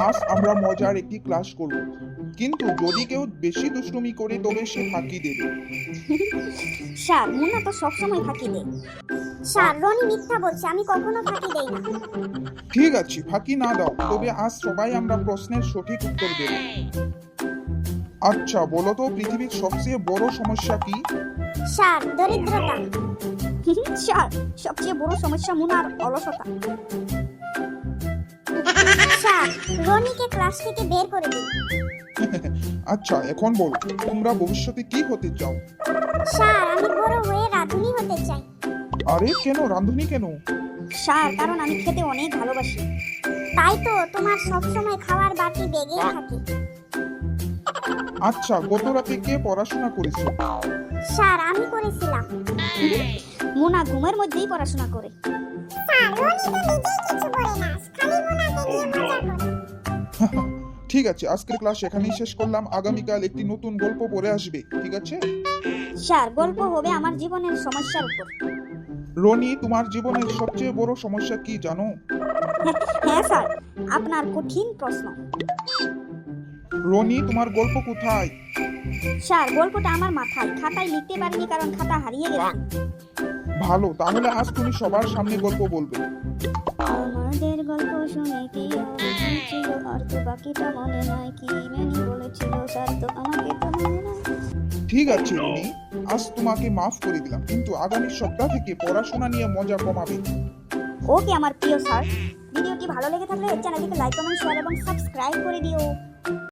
আজ আমরা মজার একটি ক্লাস করব, কিন্তু যদি কেউ বেশি দুষ্টুমি করে তবে সে ফাঁকি দেবে। স্যার, মুন্না তো সবসময় ফাঁকি দেয়। স্যার, রনি মিথ্যা বলছে, আমি কখনো ফাঁকি দেই না। ঠিক আছে, ফাঁকি না দাও, তবে আজ সবাই আমরা প্রশ্নের সঠিক উত্তর দেব। আচ্ছা বলো তো, পৃথিবীর সবচেয়ে বড় সমস্যা কি? স্যার, দরিদ্রতা। স্যার, সবচেয়ে বড় সমস্যা মুনার অলসতা। স্যার, রনিকে ক্লাস থেকে বের করে দিন। আচ্ছা এখন বলো, তোমরা ভবিষ্যতে কি হতে চাও? স্যার, আমি বড় হয়ে রাঁধুনি হতে চাই। আরে কেন রাঁধুনি কেন? স্যার, কারণ আমি খেতে অনেক ভালোবাসি। তাই তো তোমার সবসময় খাওয়ার বাটি বেগে থাকে। আচ্ছা গত রাতে কে পড়াশোনা করেছে? স্যার, আমি করেছিলাম। মুনা ঘুমের মধ্যেই পড়াশোনা করে। স্যার, রনি তো নিজেই কিছু পড়ে না, খালি মুনাকে নিয়ে মজা করে। ঠিক আছে, আজকের ক্লাস এখানেই শেষ করলাম। আগামীকাল একটি নতুন গল্প পড়ে আসবে, ঠিক আছে? স্যার, গল্প হবে আমার জীবনের সমস্যার উপর। রনি, তোমার জীবনের সবচেয়ে বড় সমস্যা কি জানো? হ্যাঁ স্যার, আপনার কঠিন প্রশ্ন। রনি, তোমার গল্প কোথায়? স্যার, গল্পটা আমার মাথায়, খাতায় লিখতে পারিনি কারণ খাতা হারিয়ে গেছে। ভালো, তাহলে আজ তুমি সবার সামনে গল্প বলবে। আমাদের গল্প শুনে কি হয়েছিল, আর তো বাকিটা মনে নাই, কি ম্যানি বলেছিল স্যার, তো আমাকে তো মনে নাই। ঠিক আছে রনি, আজ তোমাকে মাফ করে দিলাম, কিন্তু আগামী সপ্তাহ থেকে পড়াশোনা নিয়ে মজা কমাবে। ওকে আমার প্রিয় স্যার। ভিডিওটি ভালো লেগে থাকলে চ্যানেলটিকে লাইক, কমেন্ট, শেয়ার এবং সাবস্ক্রাইব করে দিও।